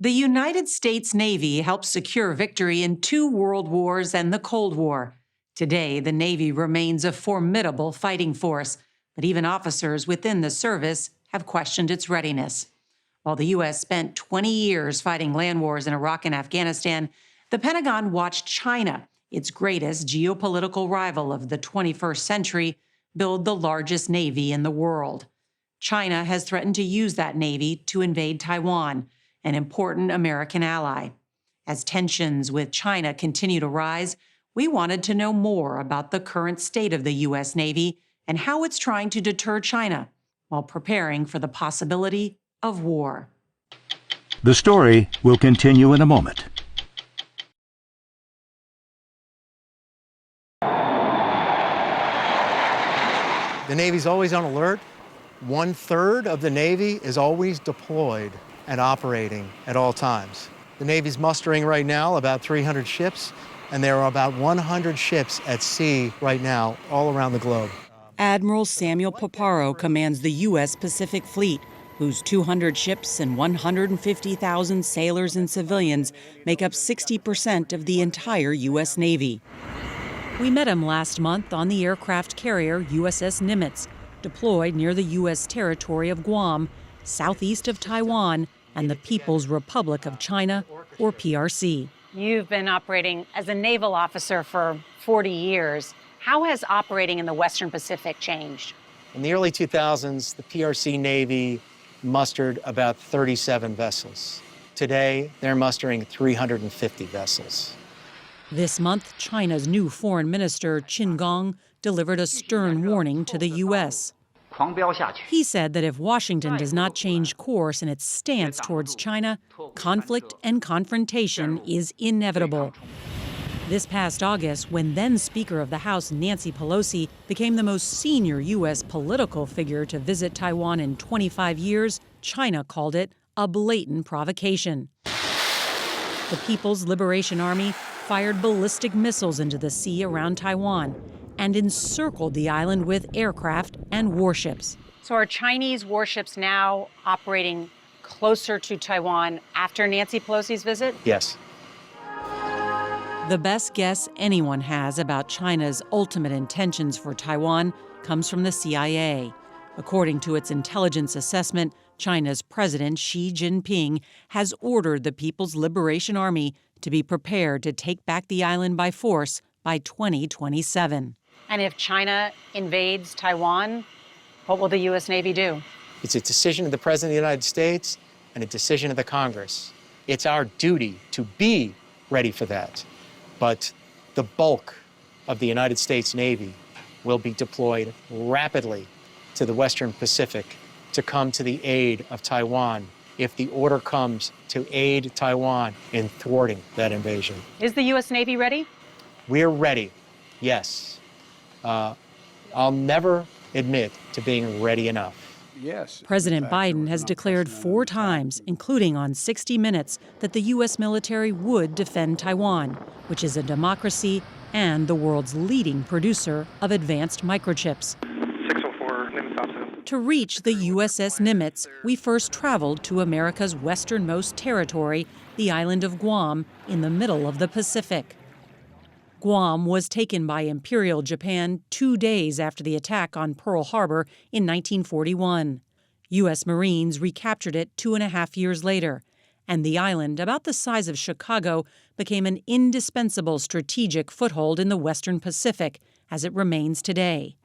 The United States Navy helped secure victory in 2 world wars and the Cold War. Today, the Navy remains a formidable fighting force, but even officers within the service have questioned its readiness. While the U.S. spent 20 years fighting land wars in Iraq and Afghanistan, the Pentagon watched China, its greatest geopolitical rival of the 21st century, build the largest navy in the world. China has threatened to use that navy to invade Taiwan, an important American ally. As tensions with China continue to rise, we wanted to know more about the current state of the U.S. Navy and how it's trying to deter China while preparing for the possibility of war. The story will continue in a moment. The Navy's always on alert. 1/3 of the Navy is always deployed and operating at all times. The Navy's mustering right now about 300 ships, and there are about 100 ships at sea right now all around the globe. Admiral Samuel Paparo commands the U.S. Pacific Fleet, whose 200 ships and 150,000 sailors and civilians make up 60% of the entire U.S. Navy. We met him last month on the aircraft carrier USS Nimitz, deployed near the U.S. territory of Guam, southeast of Taiwan, and the People's Republic of China, or PRC. You've been operating as a naval officer for 40 years. How has operating in the Western Pacific changed? In the early 2000s, the PRC Navy mustered about 37 vessels. Today, they're mustering 350 vessels. This month, China's new foreign minister, Qin Gang, delivered a stern warning to the U.S. He said that if Washington does not change course in its stance towards China, conflict and confrontation is inevitable. This past August, when then Speaker of the House Nancy Pelosi became the most senior U.S. political figure to visit Taiwan in 25 years, China called it a blatant provocation. The People's Liberation Army fired ballistic missiles into the sea around Taiwan and encircled the island with aircraft and warships. So are Chinese warships now operating closer to Taiwan after Nancy Pelosi's visit? Yes. The best guess anyone has about China's ultimate intentions for Taiwan comes from the CIA. According to its intelligence assessment, China's President Xi Jinping has ordered the People's Liberation Army to be prepared to take back the island by force by 2027. And if China invades Taiwan, what will the U.S. Navy do? It's a decision of the President of the United States and a decision of the Congress. It's our duty to be ready for that. But the bulk of the United States Navy will be deployed rapidly to the Western Pacific to come to the aid of Taiwan if the order comes to aid Taiwan in thwarting that invasion. Is the U.S. Navy ready? We're ready, yes. I'll never admit to being ready enough. Yes. President Biden has declared 4 times, including on 60 Minutes, that the U.S. military would defend Taiwan, which is a democracy and the world's leading producer of advanced microchips. 604, Nimitz officer. To reach the USS Nimitz, we first traveled to America's westernmost territory, the island of Guam, in the middle of the Pacific. Guam was taken by Imperial Japan 2 days after the attack on Pearl Harbor in 1941. U.S. Marines recaptured it 2.5 years later, and the island, about the size of Chicago, became an indispensable strategic foothold in the Western Pacific, as it remains today.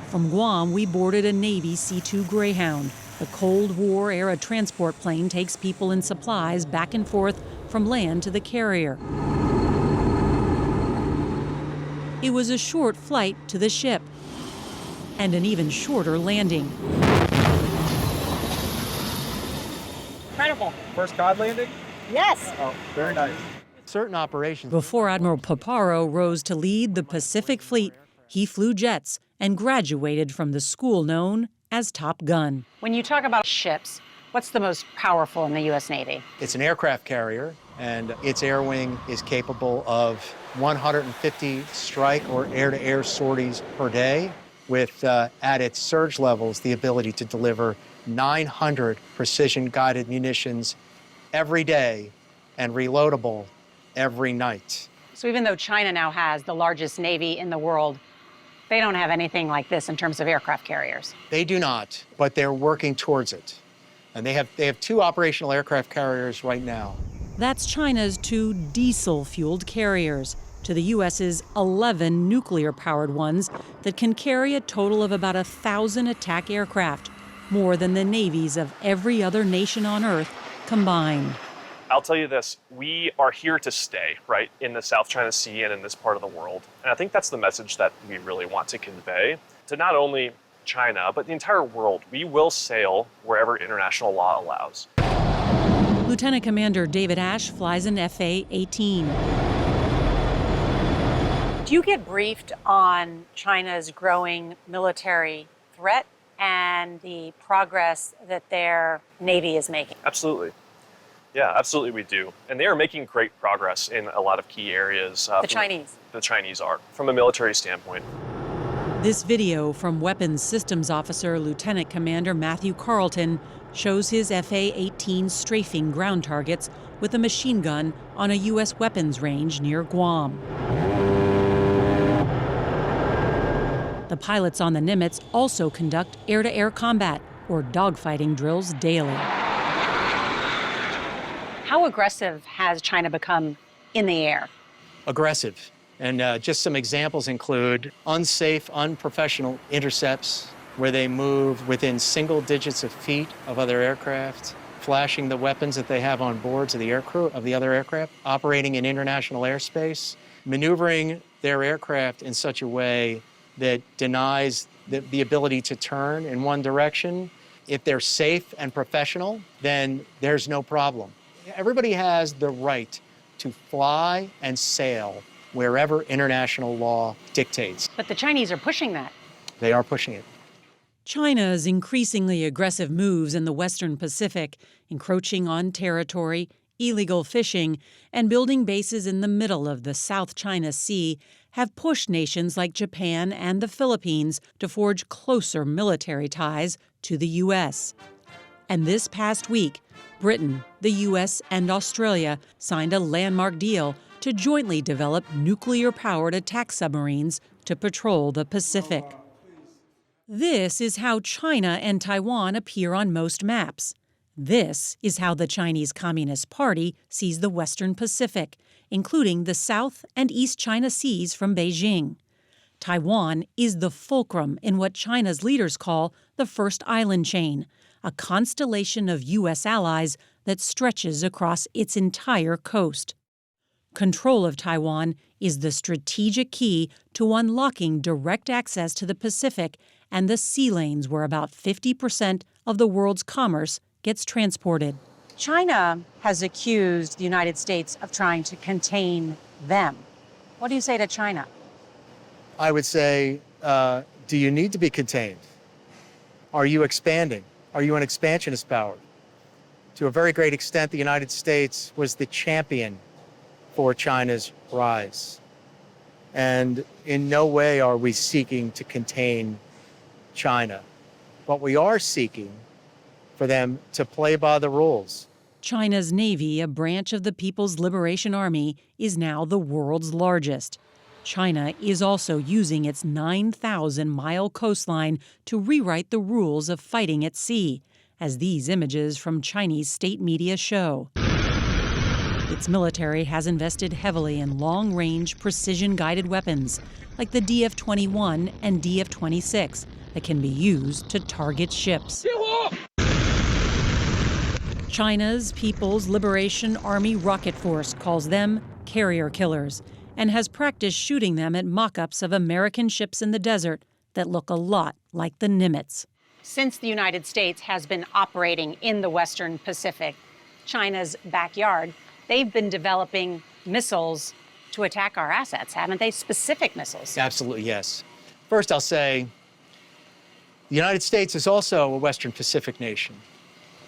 From Guam, we boarded a Navy C-2 Greyhound. The Cold War-era transport plane takes people and supplies back and forth from land to the carrier. It was a short flight to the ship, and an even shorter landing. Incredible. First cod landing? Yes. Oh, very nice. Certain operations. Before Admiral Paparo rose to lead the Pacific Fleet, he flew jets and graduated from the school known as Top Gun. When you talk about ships, what's the most powerful in the U.S. Navy? It's an aircraft carrier, and its air wing is capable of 150 strike or air-to-air sorties per day, with, at its surge levels, the ability to deliver 900 precision-guided munitions every day and reloadable every night. So even though China now has the largest Navy in the world, they don't have anything like this in terms of aircraft carriers. They do not, but they're working towards it. And they have 2 operational aircraft carriers right now. That's China's 2 diesel-fueled carriers to the U.S.'s 11 nuclear-powered ones that can carry a total of about 1,000 attack aircraft, more than the navies of every other nation on Earth combined. I'll tell you this, we are here to stay, right, in the South China Sea and in this part of the world. And I think that's the message that we really want to convey to not only China, but the entire world. We will sail wherever international law allows. Lieutenant Commander David Ash flies an FA-18. Do you get briefed on China's growing military threat and the progress that their Navy is making? Absolutely. Yeah, absolutely we do. And they are making great progress in a lot of key areas. The Chinese? The Chinese are, from a military standpoint. This video from Weapons Systems Officer Lieutenant Commander Matthew Carlton shows his FA-18 strafing ground targets with a machine gun on a U.S. weapons range near Guam. The pilots on the Nimitz also conduct air-to-air combat, or dogfighting drills, daily. How aggressive has China become in the air? Aggressive. And just some examples include unsafe, unprofessional intercepts where they move within single digits of feet of other aircraft, flashing the weapons that they have on board to the aircrew of the other aircraft, operating in international airspace, maneuvering their aircraft in such a way that denies the ability to turn in one direction. If they're safe and professional, then there's no problem. Everybody has the right to fly and sail wherever international law dictates. But the Chinese are pushing that. They are pushing it. China's increasingly aggressive moves in the Western Pacific, encroaching on territory, illegal fishing, and building bases in the middle of the South China Sea have pushed nations like Japan and the Philippines to forge closer military ties to the U.S. And this past week, Britain, the U.S., and Australia signed a landmark deal to jointly develop nuclear-powered attack submarines to patrol the Pacific. This is how China and Taiwan appear on most maps. This is how the Chinese Communist Party sees the Western Pacific, including the South and East China Seas from Beijing. Taiwan is the fulcrum in what China's leaders call the First Island Chain, a constellation of U.S. allies that stretches across its entire coast. Control of Taiwan is the strategic key to unlocking direct access to the Pacific and the sea lanes where about 50% of the world's commerce gets transported. China has accused the United States of trying to contain them. What do you say to China? I would say, do you need to be contained? Are you expanding? Are you an expansionist power? To a very great extent, the United States was the champion for China's rise. And in no way are we seeking to contain China. But we are seeking for them to play by the rules. China's Navy, a branch of the People's Liberation Army, is now the world's largest. China is also using its 9,000-mile coastline to rewrite the rules of fighting at sea, as these images from Chinese state media show. Its military has invested heavily in long-range, precision-guided weapons, like the DF-21 and DF-26, that can be used to target ships. China's People's Liberation Army Rocket Force calls them carrier killers and has practiced shooting them at mock-ups of American ships in the desert that look a lot like the Nimitz. Since the United States has been operating in the Western Pacific, China's backyard, they've been developing missiles to attack our assets, haven't they? Specific missiles. Absolutely, yes. First, I'll say the United States is also a Western Pacific nation.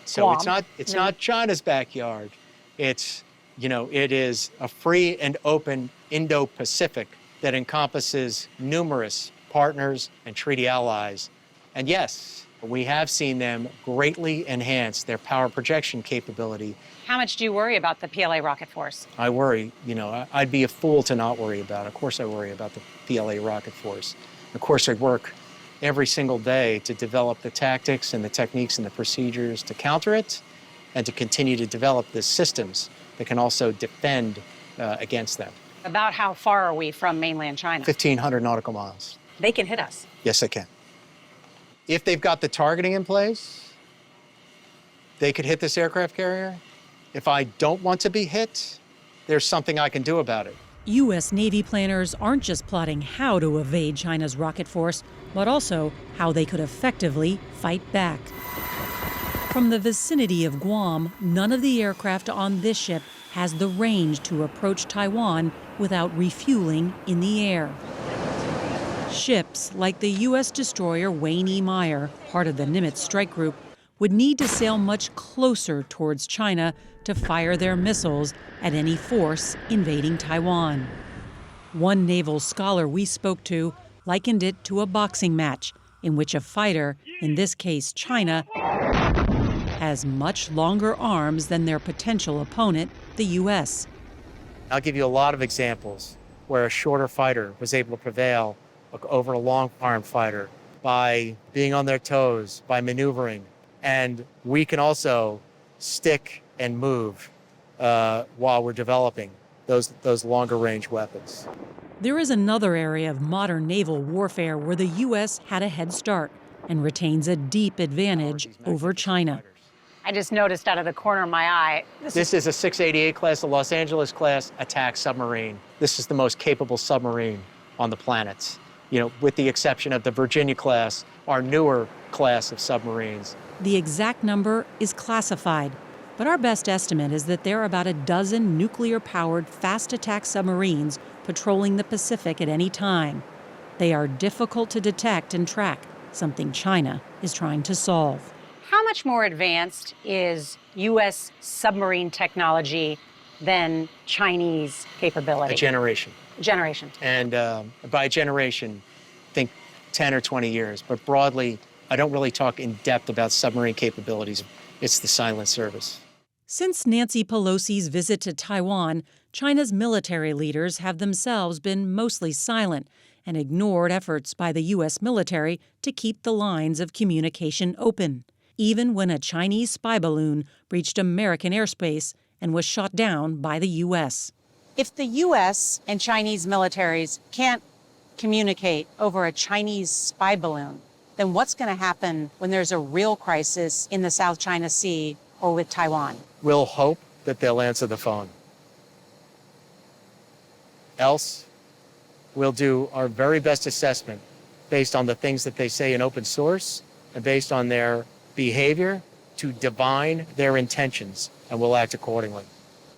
So Guam. it's not China's backyard. It is a free and open Indo-Pacific that encompasses numerous partners and treaty allies. And yes, But we have seen them greatly enhance their power projection capability. How much do you worry about the PLA rocket force? I worry, I'd be a fool to not worry about it. Of course I worry about the PLA rocket force. Of course I work every single day to develop the tactics and the techniques and the procedures to counter it and to continue to develop the systems that can also defend against them. About how far are we from mainland China? 1,500 nautical miles. They can hit us. Yes, they can. If they've got the targeting in place, they could hit this aircraft carrier. If I don't want to be hit, there's something I can do about it. U.S. Navy planners aren't just plotting how to evade China's rocket force, but also how they could effectively fight back. From the vicinity of Guam, none of the aircraft on this ship has the range to approach Taiwan without refueling in the air. Ships like the U.S. destroyer Wayne E. Meyer, part of the Nimitz strike group, would need to sail much closer towards China to fire their missiles at any force invading Taiwan. One naval scholar we spoke to likened it to a boxing match in which a fighter, in this case China, has much longer arms than their potential opponent, the U.S. I'll give you a lot of examples where a shorter fighter was able to prevail over a long-armed fighter by being on their toes, by maneuvering. And we can also stick and move while we're developing those longer-range weapons. There is another area of modern naval warfare where the U.S. had a head start and retains a deep advantage over China. I just noticed out of the corner of my eye. This is a 688 class, a Los Angeles class attack submarine. This is the most capable submarine on the planet, with the exception of the Virginia class, our newer class of submarines. The exact number is classified, but our best estimate is that there are about a dozen nuclear-powered fast attack submarines patrolling the Pacific at any time. They are difficult to detect and track, something China is trying to solve. How much more advanced is U.S. submarine technology than Chinese capability? A generation. Generation. And by generation, think 10 or 20 years. But broadly, I don't really talk in depth about submarine capabilities. It's the silent service. Since Nancy Pelosi's visit to Taiwan, China's military leaders have themselves been mostly silent and ignored efforts by the U.S. military to keep the lines of communication open, even when a Chinese spy balloon breached American airspace and was shot down by the U.S. If the U.S. and Chinese militaries can't communicate over a Chinese spy balloon, then what's going to happen when there's a real crisis in the South China Sea or with Taiwan? We'll hope that they'll answer the phone. Else, we'll do our very best assessment based on the things that they say in open source and based on their behavior to divine their intentions, and we'll act accordingly.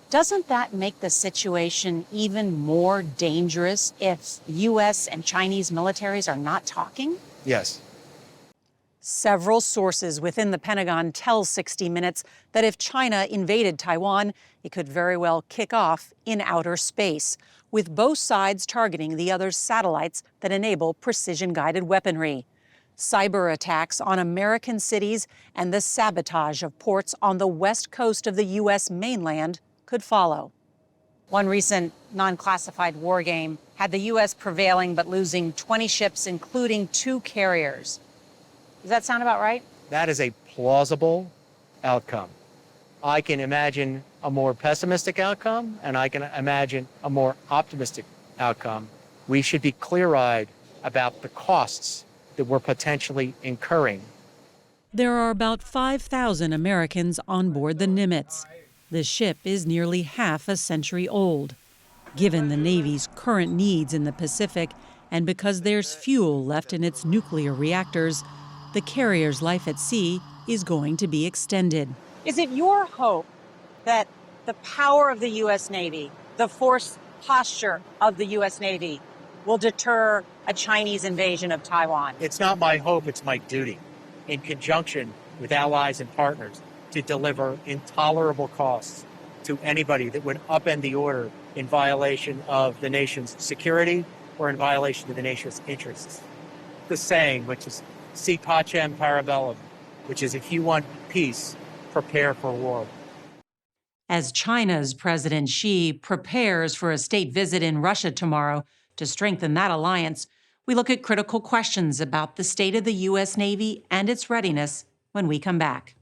Doesn't that make the situation even more dangerous if U.S. and Chinese militaries are not talking? Yes. Several sources within the Pentagon tell 60 Minutes that if China invaded Taiwan, it could very well kick off in outer space, with both sides targeting the other's satellites that enable precision-guided weaponry. Cyber attacks on American cities and the sabotage of ports on the west coast of the U.S. mainland could follow. One recent non-classified war game had the U.S. prevailing but losing 20 ships, including 2 carriers. Does that sound about right? That is a plausible outcome. I can imagine a more pessimistic outcome, and I can imagine a more optimistic outcome. We should be clear-eyed about the costs that we're potentially incurring. There are about 5,000 Americans on board the Nimitz. The ship is nearly half a century old. Given the Navy's current needs in the Pacific, and because there's fuel left in its nuclear reactors, the carrier's life at sea is going to be extended. Is it your hope that the power of the U.S. Navy, the force posture of the U.S. Navy, will deter a Chinese invasion of Taiwan? It's not my hope, it's my duty, in conjunction with allies and partners, to deliver intolerable costs to anybody that would upend the order in violation of the nation's security or in violation of the nation's interests. The saying, which is Si pacem parabellum, which is if you want peace, prepare for war. As China's President Xi prepares for a state visit in Russia tomorrow to strengthen that alliance, we look at critical questions about the state of the U.S. Navy and its readiness when we come back.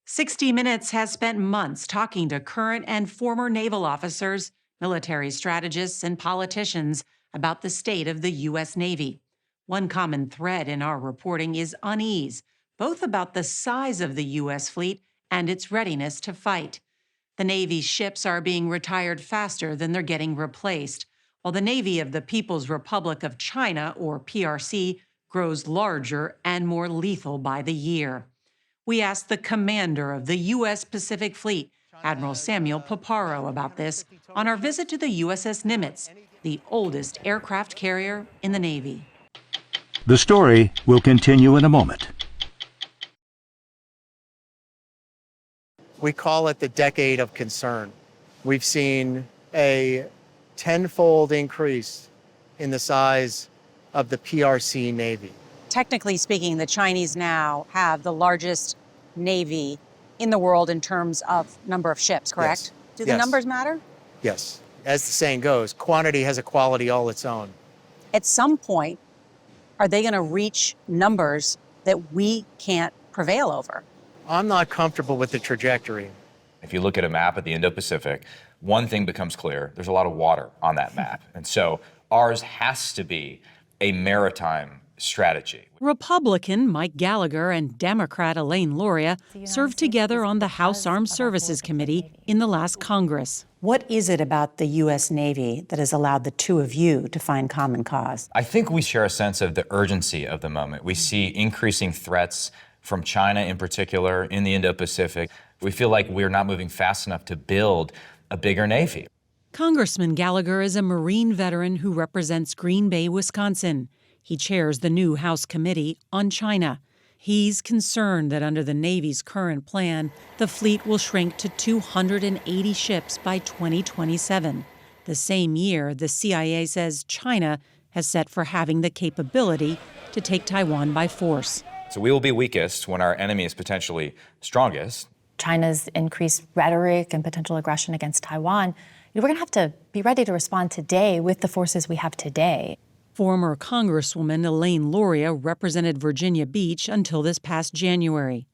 "60 Minutes" has spent months talking to current and former naval officers, military strategists, and politicians about the state of the U.S. Navy. One common thread in our reporting is unease, both about the size of the U.S. fleet and its readiness to fight. The Navy's ships are being retired faster than they're getting replaced, while the Navy of the People's Republic of China, or PRC, grows larger and more lethal by the year. We asked the commander of the U.S. Pacific Fleet, Admiral Samuel Paparo, about this on our visit to the USS Nimitz, the oldest aircraft carrier in the Navy. The story will continue in a moment. We call it the decade of concern. We've seen a tenfold increase in the size of the PRC Navy. Technically speaking, the Chinese now have the largest Navy in the world in terms of number of ships, correct? Yes. Do the Yes. numbers matter? Yes. As the saying goes, quantity has a quality all its own. At some point, are they going to reach numbers that we can't prevail over? I'm not comfortable with the trajectory. If you look at a map of the Indo-Pacific, one thing becomes clear. There's a lot of water on that map. And so ours has to be a maritime strategy. Republican Mike Gallagher and Democrat Elaine Luria served together on the House Armed Services Committee in the last Congress. What is it about the U.S. Navy that has allowed the two of you to find common cause? I think we share a sense of the urgency of the moment. We see increasing threats from China in particular in the Indo-Pacific. We feel like we're not moving fast enough to build a bigger Navy. Congressman Gallagher is a Marine veteran who represents Green Bay, Wisconsin. He chairs the new House Committee on China. He's concerned that under the Navy's current plan, the fleet will shrink to 280 ships by 2027, the same year the CIA says China has set for having the capability to take Taiwan by force. So we will be weakest when our enemy is potentially strongest. China's increased rhetoric and potential aggression against Taiwan, we're going to have to be ready to respond today with the forces we have today. Former Congresswoman Elaine Luria represented Virginia Beach until this past January.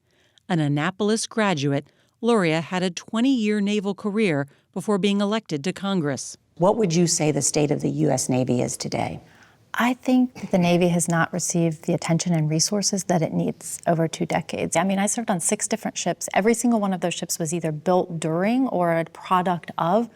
An Annapolis graduate, Luria had a 20-year naval career before being elected to Congress. What would you say the state of the U.S. Navy is today? I think that the Navy has not received the attention and resources that it needs over 2 decades. I mean, I served on 6 different ships. Every single one of those ships was either built during or a product of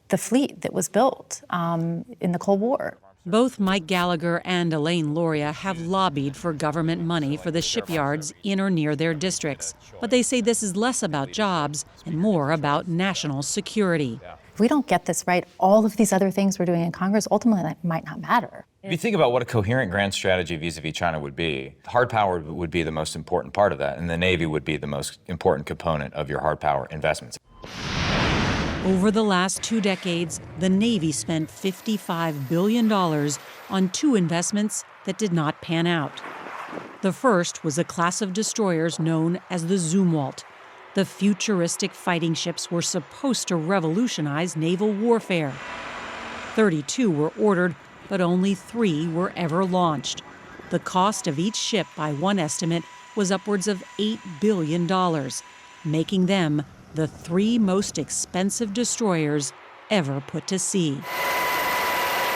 the fleet that was built in the Cold War. Both Mike Gallagher and Elaine Luria have lobbied for government money for the shipyards in or near their districts. But they say this is less about jobs and more about national security. If we don't get this right, all of these other things we're doing in Congress, ultimately that might not matter. If you think about what a coherent grand strategy vis-a-vis China would be, hard power would be the most important part of that, and the Navy would be the most important component of your hard power investments. Over the last 2 decades, the Navy spent $55 billion on 2 investments that did not pan out. The first was a class of destroyers known as the Zumwalt. The futuristic fighting ships were supposed to revolutionize naval warfare. 32 were ordered, but only 3 were ever launched. The cost of each ship, by one estimate, was upwards of $8 billion, making them the 3 most expensive destroyers ever put to sea.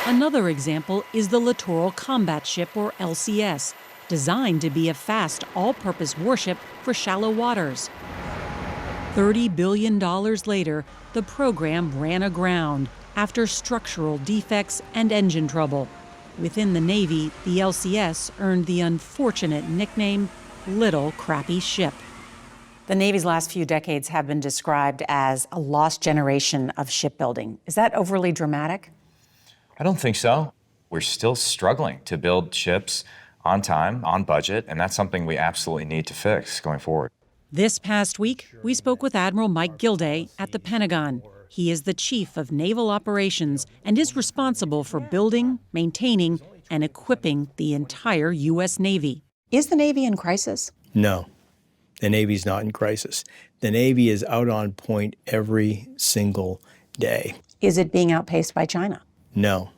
Another example is the Littoral Combat Ship, or LCS, designed to be a fast, all-purpose warship for shallow waters. $30 billion later, the program ran aground after structural defects and engine trouble. Within the Navy, the LCS earned the unfortunate nickname Little Crappy Ship. The Navy's last few decades have been described as a lost generation of shipbuilding. Is that overly dramatic? I don't think so. We're still struggling to build ships on time, on budget, and that's something we absolutely need to fix going forward. This past week, we spoke with Admiral Mike Gilday at the Pentagon. He is the chief of naval operations and is responsible for building, maintaining, and equipping the entire U.S. Navy. Is the Navy in crisis? No, the Navy's not in crisis. The Navy is out on point every single day. Is it being outpaced by China? No,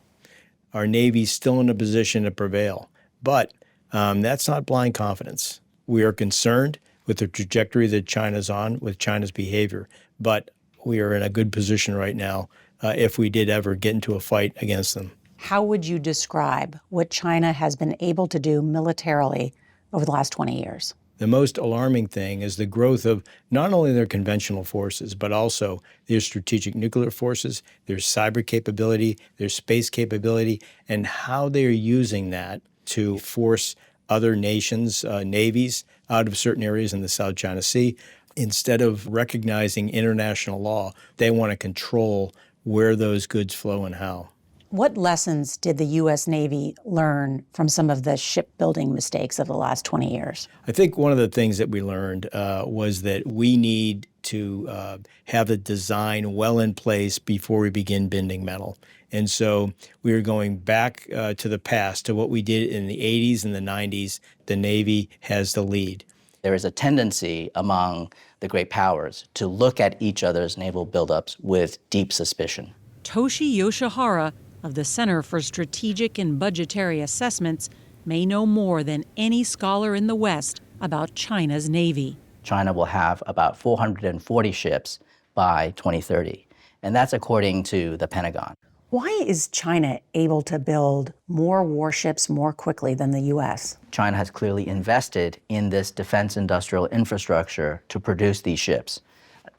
our Navy's still in a position to prevail, but that's not blind confidence. We are concerned with the trajectory that China's on, with China's behavior, but we are in a good position right now if we did ever get into a fight against them. How would you describe what China has been able to do militarily over the last 20 years? The most alarming thing is the growth of not only their conventional forces, but also their strategic nuclear forces, their cyber capability, their space capability, and how they are using that to force other nations' navies out of certain areas in the South China Sea. Instead of recognizing international law, they want to control where those goods flow and how. What lessons did the U.S. Navy learn from some of the shipbuilding mistakes of the last 20 years? I think one of the things that we learned was that we need to have the design well in place before we begin bending metal. And so we are going back to the past, to what we did in the 80s and the 90s. The Navy has the lead. There is a tendency among the great powers to look at each other's naval buildups with deep suspicion. Toshi Yoshihara of the Center for Strategic and Budgetary Assessments may know more than any scholar in the West about China's Navy. China will have about 440 ships by 2030, and that's according to the Pentagon. Why is China able to build more warships more quickly than the U.S.? China has clearly invested in this defense industrial infrastructure to produce these ships,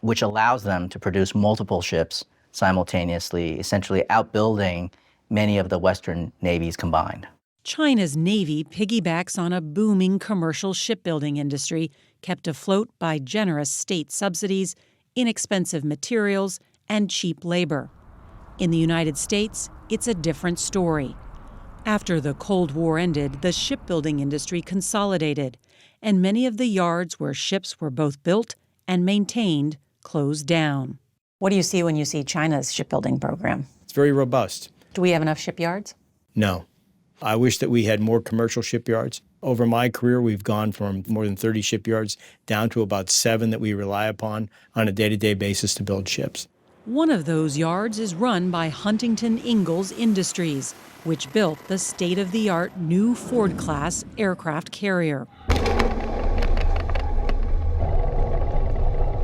which allows them to produce multiple ships simultaneously, essentially outbuilding many of the Western navies combined. China's Navy piggybacks on a booming commercial shipbuilding industry kept afloat by generous state subsidies, inexpensive materials, and cheap labor. In the United States, it's a different story. After the Cold War ended, the shipbuilding industry consolidated, and many of the yards where ships were both built and maintained closed down. What do you see when you see China's shipbuilding program? It's very robust. Do we have enough shipyards? No. I wish that we had more commercial shipyards. Over my career, we've gone from more than 30 shipyards down to about 7 that we rely upon on a day-to-day basis to build ships. One of those yards is run by Huntington Ingalls Industries, which built the state-of-the-art new Ford-class aircraft carrier.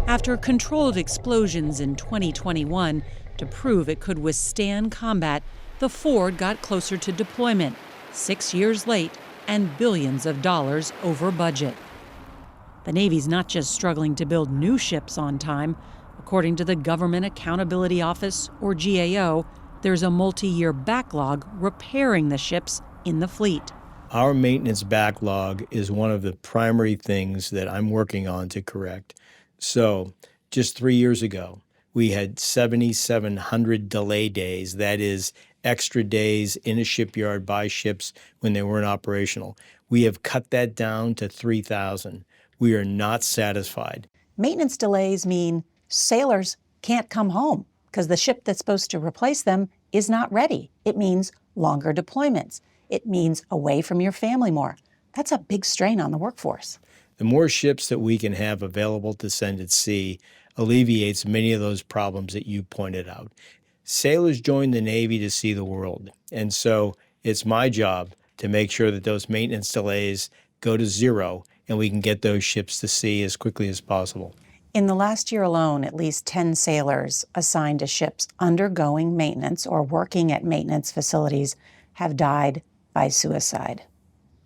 After controlled explosions in 2021 to prove it could withstand combat, the Ford got closer to deployment, 6 years late and billions of dollars over budget. The Navy's not just struggling to build new ships on time. According to the Government Accountability Office, or GAO, there's a multi-year backlog repairing the ships in the fleet. Our maintenance backlog is one of the primary things that I'm working on to correct. So just 3 years ago, we had 7,700 delay days, that is, extra days in a shipyard by ships when they weren't operational. We have cut that down to 3,000. We are not satisfied. Maintenance delays mean sailors can't come home because the ship that's supposed to replace them is not ready. It means longer deployments. It means away from your family more. That's a big strain on the workforce. The more ships that we can have available to send at sea alleviates many of those problems that you pointed out. Sailors join the Navy to see the world, and so it's my job to make sure that those maintenance delays go to zero and we can get those ships to sea as quickly as possible. In the last year alone, at least 10 sailors assigned to ships undergoing maintenance or working at maintenance facilities have died by suicide.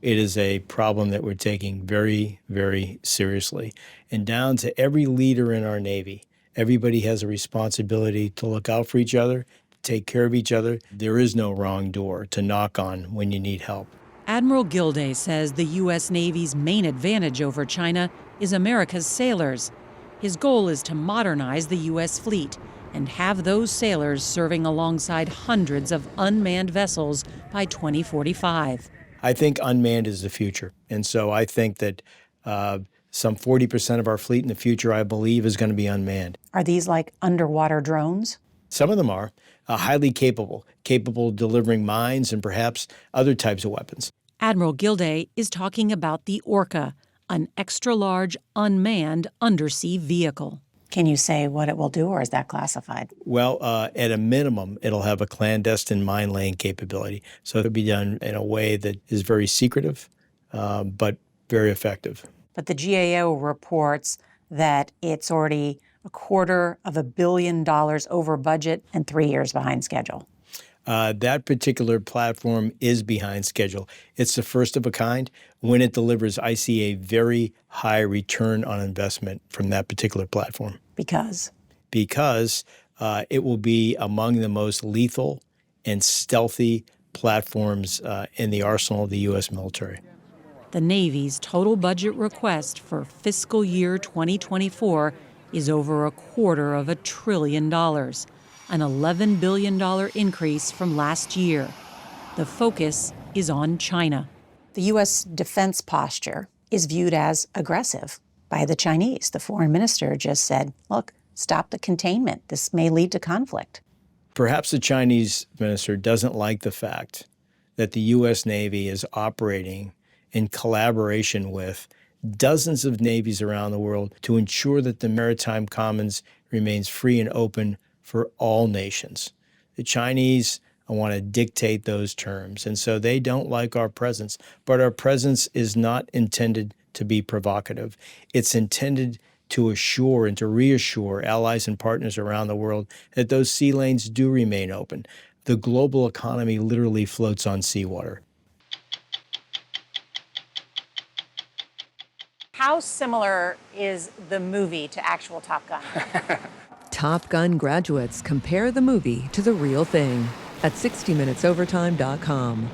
It is a problem that we're taking very, very seriously. And down to every leader in our Navy, everybody has a responsibility to look out for each other, to take care of each other. There is no wrong door to knock on when you need help. Admiral Gilday says the U.S. Navy's main advantage over China is America's sailors. His goal is to modernize the U.S. fleet and have those sailors serving alongside hundreds of unmanned vessels by 2045. I think unmanned is the future. And so I think that Some 40% of our fleet in the future, I believe, is going to be unmanned. Are these like underwater drones? Some of them are highly capable of delivering mines and perhaps other types of weapons. Admiral Gilday is talking about the Orca, an extra-large, unmanned undersea vehicle. Can you say what it will do, or is that classified? Well, at a minimum, it'll have a clandestine mine laying capability. So it'll be done in a way that is very secretive, but very effective. But the GAO reports that it's already $250 million over budget and 3 years behind schedule. That particular platform is behind schedule. It's the first of a kind. When it delivers, I see a very high return on investment from that particular platform. Because? Because it will be among the most lethal and stealthy platforms in the arsenal of the U.S. military. The Navy's total budget request for fiscal year 2024 is over $250 billion, an $11 billion increase from last year. The focus is on China. The U.S. defense posture is viewed as aggressive by the Chinese. The foreign minister just said, look, stop the containment. This may lead to conflict. Perhaps the Chinese minister doesn't like the fact that the U.S. Navy is operating in collaboration with dozens of navies around the world to ensure that the maritime commons remains free and open for all nations. The Chinese want to dictate those terms, and so they don't like our presence. But our presence is not intended to be provocative. It's intended to assure and to reassure allies and partners around the world that those sea lanes do remain open. The global economy literally floats on seawater. How similar is the movie to actual Top Gun? Top Gun graduates compare the movie to the real thing at 60minutesovertime.com.